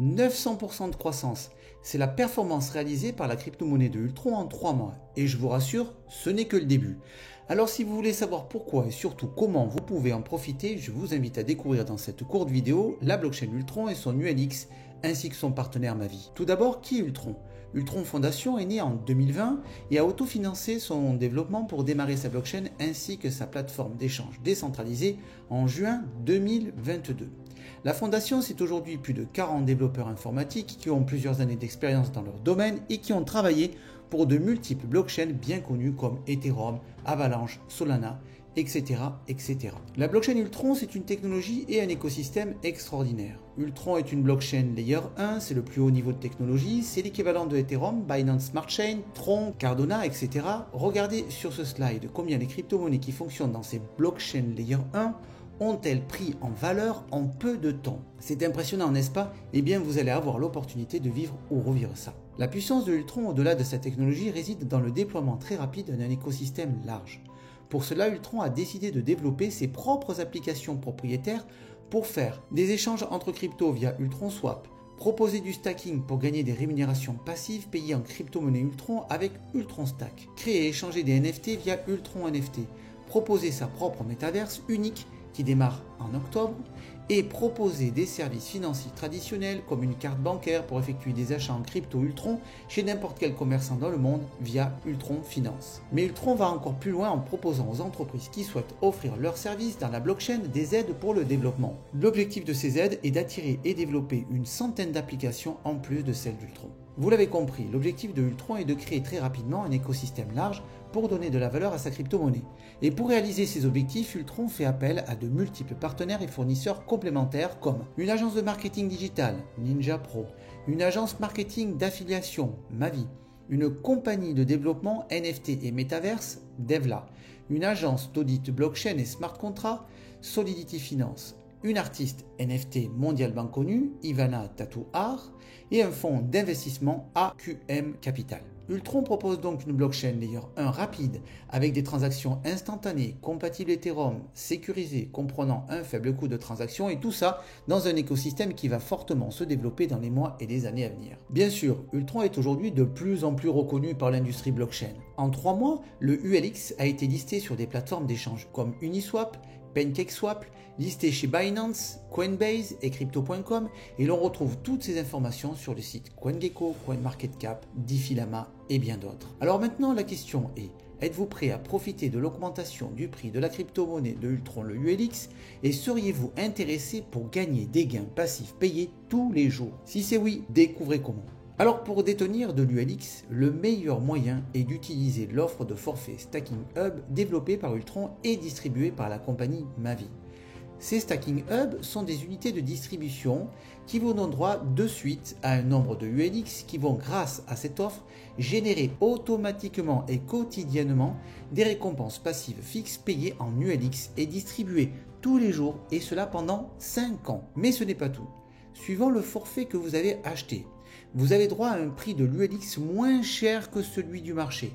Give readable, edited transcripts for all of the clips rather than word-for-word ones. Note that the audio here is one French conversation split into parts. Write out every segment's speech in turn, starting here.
900% de croissance. C'est la performance réalisée par la crypto-monnaie de Ultron en 3 mois. Et je vous rassure, ce n'est que le début. Alors si vous voulez savoir pourquoi et surtout comment vous pouvez en profiter, je vous invite à découvrir dans cette courte vidéo la blockchain Ultron et son ULX, ainsi que son partenaire Mavi. Tout d'abord, qui est Ultron ? Ultron Foundation est né en 2020 et a autofinancé son développement pour démarrer sa blockchain ainsi que sa plateforme d'échange décentralisée en juin 2022. La fondation, c'est aujourd'hui plus de 40 développeurs informatiques qui ont plusieurs années d'expérience dans leur domaine et qui ont travaillé pour de multiples blockchains bien connues comme Ethereum, Avalanche, Solana, etc., etc. La blockchain Ultron, c'est une technologie et un écosystème extraordinaire. Ultron est une blockchain Layer 1, c'est le plus haut niveau de technologie, c'est l'équivalent de Ethereum, Binance Smart Chain, Tron, Cardano, etc. Regardez sur ce slide combien les crypto-monnaies qui fonctionnent dans ces blockchains Layer 1 ont-elles pris en valeur en peu de temps. C'est impressionnant, n'est-ce pas? Eh bien, vous allez avoir l'opportunité de vivre ou revivre ça. La puissance de Ultron, au-delà de sa technologie, réside dans le déploiement très rapide d'un écosystème large. Pour cela, Ultron a décidé de développer ses propres applications propriétaires pour faire des échanges entre cryptos via Ultron Swap, proposer du stacking pour gagner des rémunérations passives payées en crypto-monnaie Ultron avec Ultron Stack, créer et échanger des NFT via Ultron NFT, proposer sa propre métaverse unique qui démarre en octobre et proposer des services financiers traditionnels comme une carte bancaire pour effectuer des achats en crypto Ultron chez n'importe quel commerçant dans le monde via Ultron Finance. Mais Ultron va encore plus loin en proposant aux entreprises qui souhaitent offrir leurs services dans la blockchain des aides pour le développement. L'objectif de ces aides est d'attirer et développer une centaine d'applications en plus de celles d'Ultron. Vous l'avez compris, l'objectif de Ultron est de créer très rapidement un écosystème large pour donner de la valeur à sa crypto-monnaie. Et pour réaliser ces objectifs, Ultron fait appel à de multiples partenaires et fournisseurs complémentaires comme une agence de marketing digital, Ninja Pro, une agence marketing d'affiliation, Mavi, une compagnie de développement NFT et Metaverse, Devla, une agence d'audit blockchain et smart contract, Solidity Finance, une artiste NFT mondialement connue, Ivana Tattoo Art, et un fonds d'investissement AQM Capital. Ultron propose donc une blockchain Layer 1 rapide avec des transactions instantanées, compatibles Ethereum, sécurisées, comprenant un faible coût de transaction et tout ça dans un écosystème qui va fortement se développer dans les mois et les années à venir. Bien sûr, Ultron est aujourd'hui de plus en plus reconnu par l'industrie blockchain. En 3 mois, le ULX a été listé sur des plateformes d'échange comme Uniswap, PancakeSwap, listé chez Binance, Coinbase et Crypto.com et l'on retrouve toutes ces informations sur le site CoinGecko, CoinMarketCap, Diffie-Lama et bien d'autres. Alors maintenant la question est, êtes-vous prêt à profiter de l'augmentation du prix de la crypto-monnaie de Ultron le ULX et seriez-vous intéressé pour gagner des gains passifs payés tous les jours? Si c'est oui, découvrez comment. Alors pour détenir de l'ULX, le meilleur moyen est d'utiliser l'offre de forfait Stacking Hub développée par Ultron et distribuée par la compagnie Mavi. Ces Stacking Hub sont des unités de distribution qui vous donnent droit de suite à un nombre de ULX qui vont, grâce à cette offre, générer automatiquement et quotidiennement des récompenses passives fixes payées en ULX et distribuées tous les jours et cela pendant 5 ans. Mais ce n'est pas tout. Suivant le forfait que vous avez acheté, vous avez droit à un prix de l'ULX moins cher que celui du marché.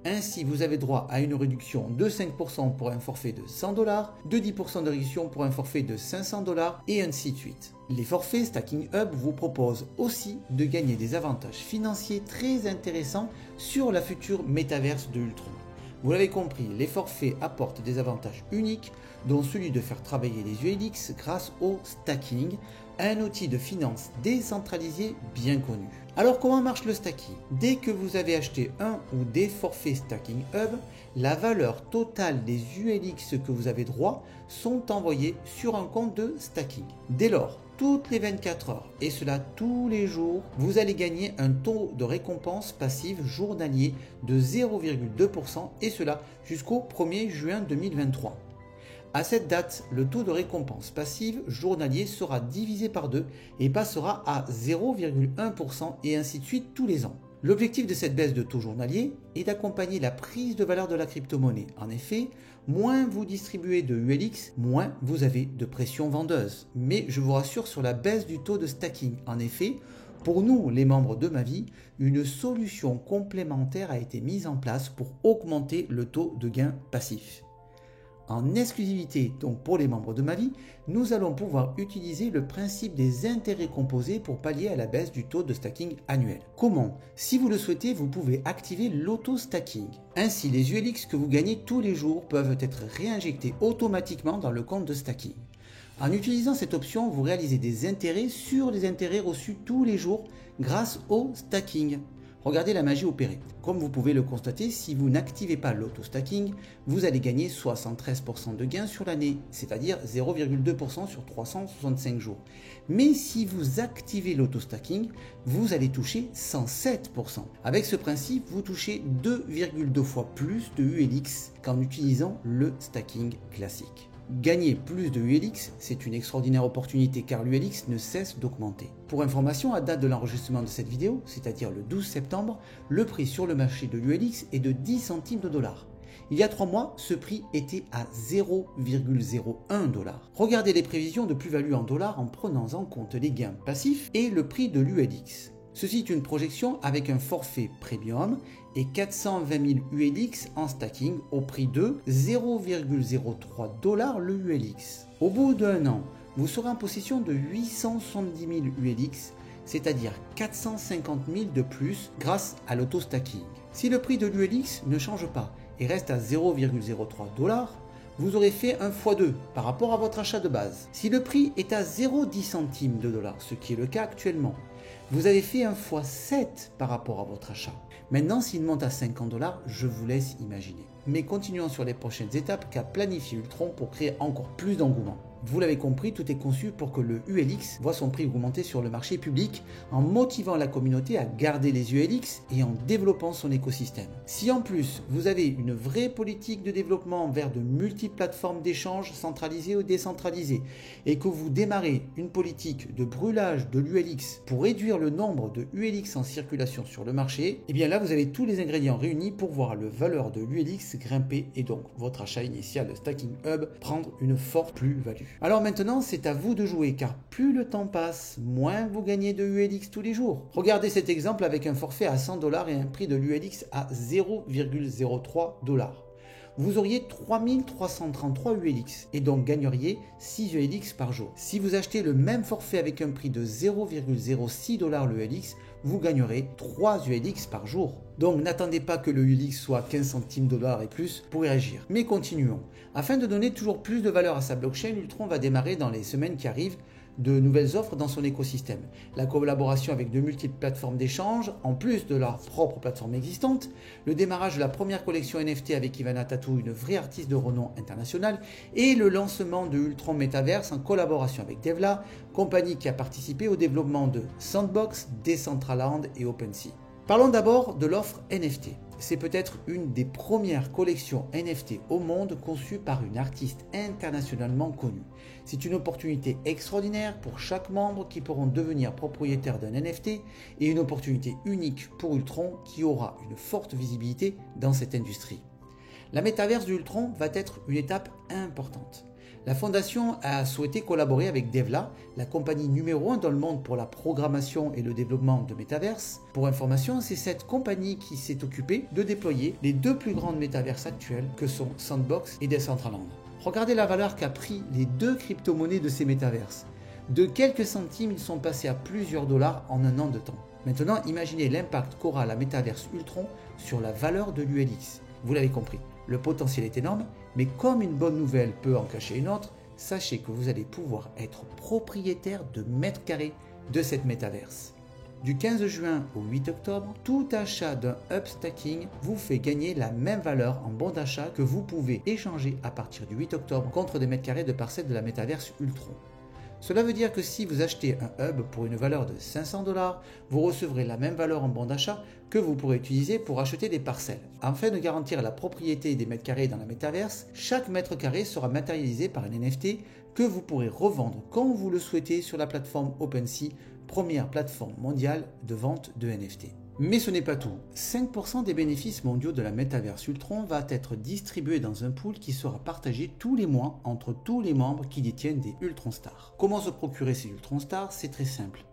Ainsi, vous avez droit à une réduction de 5% pour un forfait de $100, de 10% de réduction pour un forfait de $500 et ainsi de suite. Les forfaits Stacking Hub vous proposent aussi de gagner des avantages financiers très intéressants sur la future métaverse de Ultron. Vous l'avez compris, les forfaits apportent des avantages uniques, dont celui de faire travailler les ULX grâce au stacking, un outil de finance décentralisé bien connu. Alors comment marche le stacking? Dès que vous avez acheté un ou des forfaits Stacking Hub, la valeur totale des ULX que vous avez droit sont envoyés sur un compte de stacking. Dès lors, toutes les 24 heures, et cela tous les jours, vous allez gagner un taux de récompense passive journalier de 0,2% et cela jusqu'au 1er juin 2023. À cette date, le taux de récompense passive journalier sera divisé par 2 et passera à 0,1% et ainsi de suite tous les ans. L'objectif de cette baisse de taux journalier est d'accompagner la prise de valeur de la crypto-monnaie. En effet, moins vous distribuez de ULX, moins vous avez de pression vendeuse. Mais je vous rassure sur la baisse du taux de stacking. En effet, pour nous, les membres de Mavi, une solution complémentaire a été mise en place pour augmenter le taux de gain passif. En exclusivité, donc pour les membres de ma vie, nous allons pouvoir utiliser le principe des intérêts composés pour pallier à la baisse du taux de stacking annuel. Comment? Si vous le souhaitez, vous pouvez activer l'auto-stacking. Ainsi, les ULX que vous gagnez tous les jours peuvent être réinjectés automatiquement dans le compte de stacking. En utilisant cette option, vous réalisez des intérêts sur les intérêts reçus tous les jours grâce au stacking. Regardez la magie opérée. Comme vous pouvez le constater, si vous n'activez pas l'auto-stacking, vous allez gagner 73% de gains sur l'année, c'est-à-dire 0,2% sur 365 jours. Mais si vous activez l'auto-stacking, vous allez toucher 107%. Avec ce principe, vous touchez 2,2 fois plus de ULX qu'en utilisant le stacking classique. Gagner plus de ULX, c'est une extraordinaire opportunité car l'ULX ne cesse d'augmenter. Pour information, à date de l'enregistrement de cette vidéo, c'est-à-dire le 12 septembre, le prix sur le marché de l'ULX est de 10 centimes de dollar. Il y a 3 mois, ce prix était à 0,01 $. Regardez les prévisions de plus-value en dollars en prenant en compte les gains passifs et le prix de l'ULX. Ceci est une projection avec un forfait premium et 420 000 ULX en stacking au prix de 0,03 $ le ULX. Au bout d'un an, vous serez en possession de 870 000 ULX, c'est-à-dire 450 000 de plus grâce à l'auto-stacking. Si le prix de l'ULX ne change pas et reste à 0,03 $, vous aurez fait un x2 par rapport à votre achat de base. Si le prix est à 0,10 centimes de dollar, ce qui est le cas actuellement, vous avez fait un x7 par rapport à votre achat. Maintenant, s'il monte à 50 $, je vous laisse imaginer. Mais continuons sur les prochaines étapes qu'a planifié Ultron pour créer encore plus d'engouement. Vous l'avez compris, tout est conçu pour que le ULX voit son prix augmenter sur le marché public en motivant la communauté à garder les ULX et en développant son écosystème. Si en plus vous avez une vraie politique de développement vers de multiples plateformes d'échange centralisées ou décentralisées et que vous démarrez une politique de brûlage de l'ULX pour réduire le nombre de ULX en circulation sur le marché, et bien là vous avez tous les ingrédients réunis pour voir la valeur de l'ULX grimper et donc votre achat initial de Stacking Hub prendre une forte plus-value. Alors maintenant, c'est à vous de jouer car plus le temps passe, moins vous gagnez de ULX tous les jours. Regardez cet exemple avec un forfait à 100 $ et un prix de l'ULX à 0,03 $. Vous auriez 3333 ULX et donc gagneriez 6 ULX par jour. Si vous achetez le même forfait avec un prix de 0,06 $ le ULX, vous gagnerez 3 ULX par jour. Donc n'attendez pas que le ULX soit 15 centimes de dollars et plus pour y agir. Mais continuons. Afin de donner toujours plus de valeur à sa blockchain, Ultron va démarrer dans les semaines qui arrivent de nouvelles offres dans son écosystème. La collaboration avec de multiples plateformes d'échange, en plus de leur propre plateforme existante, le démarrage de la première collection NFT avec Ivana Tattoo, une vraie artiste de renom international, et le lancement de Ultron Metaverse en collaboration avec Devla, compagnie qui a participé au développement de Sandbox, Decentraland et OpenSea. Parlons d'abord de l'offre NFT. C'est peut-être une des premières collections NFT au monde conçue par une artiste internationalement connue. C'est une opportunité extraordinaire pour chaque membre qui pourront devenir propriétaire d'un NFT et une opportunité unique pour Ultron qui aura une forte visibilité dans cette industrie. La métaverse d'Ultron va être une étape importante. La fondation a souhaité collaborer avec Devla, la compagnie numéro 1 dans le monde pour la programmation et le développement de métaverses. Pour information, c'est cette compagnie qui s'est occupée de déployer les deux plus grandes métaverses actuelles que sont Sandbox et Decentraland. Regardez la valeur qu'a pris les deux crypto-monnaies de ces métaverses. De quelques centimes, ils sont passés à plusieurs dollars en un an de temps. Maintenant, imaginez l'impact qu'aura la métaverse Ultron sur la valeur de l'ULX. Vous l'avez compris. Le potentiel est énorme, mais comme une bonne nouvelle peut en cacher une autre, sachez que vous allez pouvoir être propriétaire de mètres carrés de cette métaverse. Du 15 juin au 8 octobre, tout achat d'un Hub Stacking vous fait gagner la même valeur en bon d'achat que vous pouvez échanger à partir du 8 octobre contre des mètres carrés de parcelles de la métaverse Ultron. Cela veut dire que si vous achetez un hub pour une valeur de 500 $, vous recevrez la même valeur en bon d'achat que vous pourrez utiliser pour acheter des parcelles. Afin de garantir la propriété des mètres carrés dans la métaverse, chaque mètre carré sera matérialisé par un NFT que vous pourrez revendre quand vous le souhaitez sur la plateforme OpenSea, première plateforme mondiale de vente de NFT. Mais ce n'est pas tout. 5% des bénéfices mondiaux de la métaverse Ultron va être distribué dans un pool qui sera partagé tous les mois entre tous les membres qui détiennent des Ultron Stars. Comment se procurer ces Ultron Stars? C'est très simple.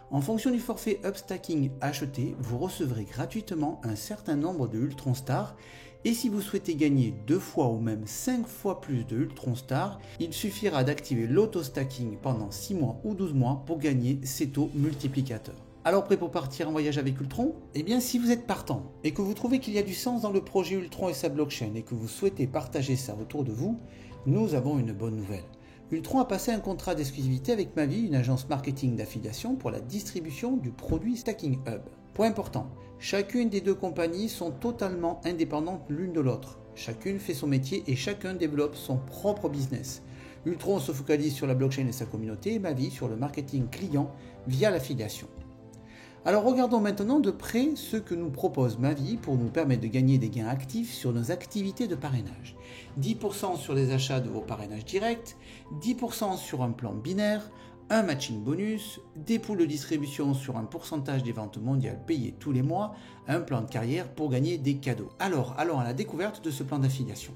En fonction du forfait Upstacking acheté, vous recevrez gratuitement un certain nombre de Ultron Stars Et si vous souhaitez gagner 2 fois ou même 5 fois plus de Ultron Star, il suffira d'activer l'auto-stacking pendant 6 mois ou 12 mois pour gagner ces taux multiplicateurs. Alors prêt pour partir en voyage avec Ultron? Eh bien si vous êtes partant et que vous trouvez qu'il y a du sens dans le projet Ultron et sa blockchain et que vous souhaitez partager ça autour de vous, nous avons une bonne nouvelle. Ultron a passé un contrat d'exclusivité avec Mavi, une agence marketing d'affiliation pour la distribution du produit Stacking Hub. Point important, chacune des deux compagnies sont totalement indépendantes l'une de l'autre. Chacune fait son métier et chacun développe son propre business. Ultron se focalise sur la blockchain et sa communauté et Mavi sur le marketing client via l'affiliation. Alors regardons maintenant de près ce que nous propose Mavi pour nous permettre de gagner des gains actifs sur nos activités de parrainage. 10% sur les achats de vos parrainages directs, 10% sur un plan binaire, un matching bonus, des poules de distribution sur un pourcentage des ventes mondiales payées tous les mois, un plan de carrière pour gagner des cadeaux. Alors, allons à la découverte de ce plan d'affiliation.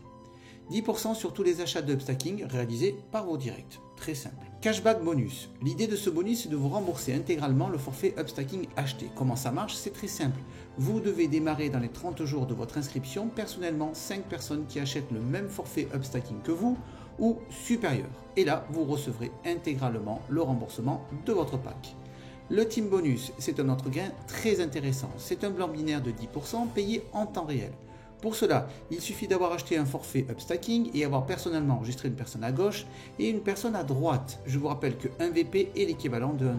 10% sur tous les achats d'Upstacking réalisés par vos directs. Très simple. Cashback bonus. L'idée de ce bonus est de vous rembourser intégralement le forfait Upstacking acheté. Comment ça marche? C'est très simple. Vous devez démarrer dans les 30 jours de votre inscription personnellement 5 personnes qui achètent le même forfait Upstacking que vous ou supérieur. Et là, vous recevrez intégralement le remboursement de votre pack. Le Team Bonus, c'est un autre gain très intéressant. C'est un blanc binaire de 10% payé en temps réel. Pour cela, il suffit d'avoir acheté un forfait Upstacking et avoir personnellement enregistré une personne à gauche et une personne à droite. Je vous rappelle que 1 VP est l'équivalent de 1 $.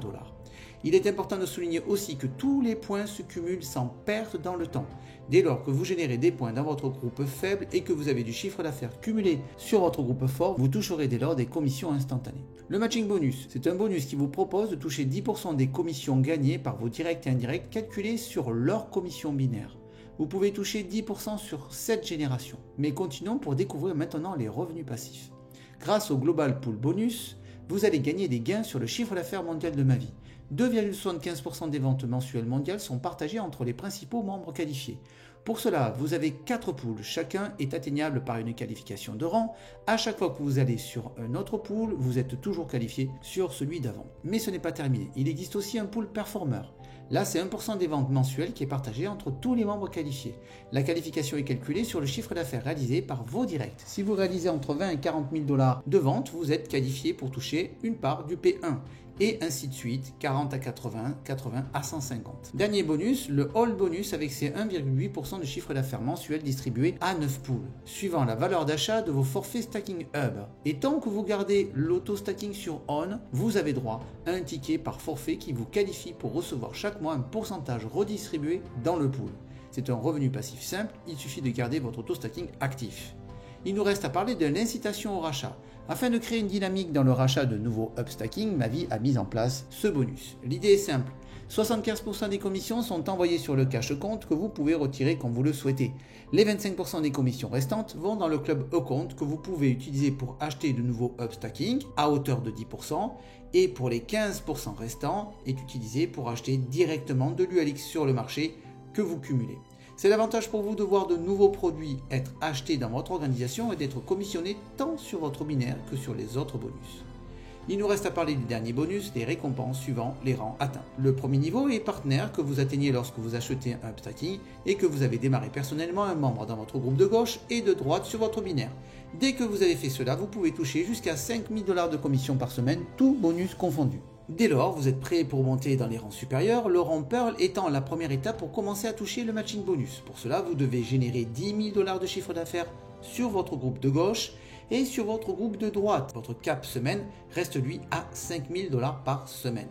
Il est important de souligner aussi que tous les points se cumulent sans perte dans le temps. Dès lors que vous générez des points dans votre groupe faible et que vous avez du chiffre d'affaires cumulé sur votre groupe fort, vous toucherez dès lors des commissions instantanées. Le matching bonus, c'est un bonus qui vous propose de toucher 10% des commissions gagnées par vos directs et indirects calculées sur leur commission binaire. Vous pouvez toucher 10% sur cette génération. Mais continuons pour découvrir maintenant les revenus passifs. Grâce au Global Pool Bonus, vous allez gagner des gains sur le chiffre d'affaires mondial de Mavi. 2,75% des ventes mensuelles mondiales sont partagées entre les principaux membres qualifiés. Pour cela, vous avez 4 pools. Chacun est atteignable par une qualification de rang. À chaque fois que vous allez sur un autre pool, vous êtes toujours qualifié sur celui d'avant. Mais ce n'est pas terminé. Il existe aussi un pool performer. Là, c'est 1% des ventes mensuelles qui est partagé entre tous les membres qualifiés. La qualification est calculée sur le chiffre d'affaires réalisé par vos directs. Si vous réalisez entre 20 et 40 000 $ de ventes, vous êtes qualifié pour toucher une part du P1. Et ainsi de suite, 40 à 80, 80 à 150. Dernier bonus, le All Bonus avec ses 1,8% de chiffre d'affaires mensuel distribué à 9 pools, suivant la valeur d'achat de vos forfaits Stacking Hub. Et tant que vous gardez l'auto-stacking sur On, vous avez droit à un ticket par forfait qui vous qualifie pour recevoir chaque mois un pourcentage redistribué dans le pool. C'est un revenu passif simple, il suffit de garder votre auto-stacking actif. Il nous reste à parler de l'incitation au rachat. Afin de créer une dynamique dans le rachat de nouveaux Upstacking, Mavi a mis en place ce bonus. L'idée est simple, 75% des commissions sont envoyées sur le cash compte que vous pouvez retirer quand vous le souhaitez. Les 25% des commissions restantes vont dans le club e-compte que vous pouvez utiliser pour acheter de nouveaux Upstacking à hauteur de 10% et pour les 15% restants est utilisé pour acheter directement de l'ULX sur le marché que vous cumulez. C'est l'avantage pour vous de voir de nouveaux produits être achetés dans votre organisation et d'être commissionnés tant sur votre binaire que sur les autres bonus. Il nous reste à parler du dernier bonus, des récompenses suivant les rangs atteints. Le premier niveau est partenaire que vous atteignez lorsque vous achetez un Upstacking et que vous avez démarré personnellement un membre dans votre groupe de gauche et de droite sur votre binaire. Dès que vous avez fait cela, vous pouvez toucher jusqu'à 5 000 $ de commission par semaine, tout bonus confondu. Dès lors, vous êtes prêt pour monter dans les rangs supérieurs, le rang Pearl étant la première étape pour commencer à toucher le matching bonus. Pour cela, vous devez générer 10 000 $ de chiffre d'affaires sur votre groupe de gauche et sur votre groupe de droite. Votre cap semaine reste lui à 5 000 $ par semaine.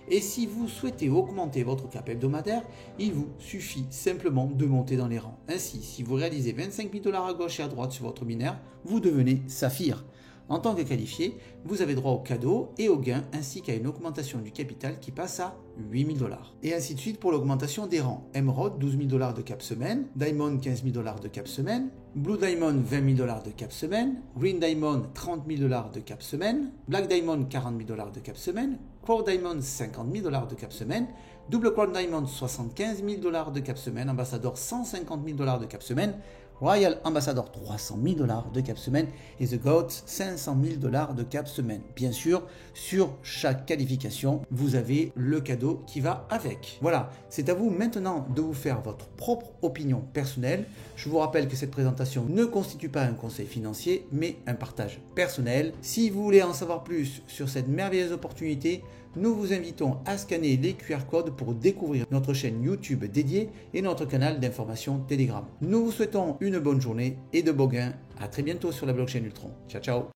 Et si vous souhaitez augmenter votre cap hebdomadaire, il vous suffit simplement de monter dans les rangs. Ainsi, si vous réalisez 25 000 $ à gauche et à droite sur votre binaire, vous devenez Saphir. En tant que qualifié, vous avez droit aux cadeaux et aux gains ainsi qu'à une augmentation du capital qui passe à 8 000 $. Et ainsi de suite pour l'augmentation des rangs. Emerald, 12 000 $ de cap semaine, Diamond, 15 000 $ de cap semaine, Blue Diamond, 20 000 $ de cap semaine, Green Diamond, 30 000 $ de cap semaine, Black Diamond, 40 000 $ de cap semaine, Crown Diamond, 50 000 $ de cap semaine, Double Crown Diamond, 75 000 $ de cap semaine, Ambassador, 150 000 $ de cap semaine, Royal Ambassador 300 000 $ de cap semaine et The GOAT 500 000 $ de cap semaine. Bien sûr, sur chaque qualification, vous avez le cadeau qui va avec. Voilà, c'est à vous maintenant de vous faire votre propre opinion personnelle. Je vous rappelle que cette présentation ne constitue pas un conseil financier, mais un partage personnel. Si vous voulez en savoir plus sur cette merveilleuse opportunité, nous vous invitons à scanner les QR codes pour découvrir notre chaîne YouTube dédiée et notre canal d'information Telegram. Nous vous souhaitons une bonne journée et de beaux gains. À très bientôt sur la blockchain Ultron. Ciao, ciao.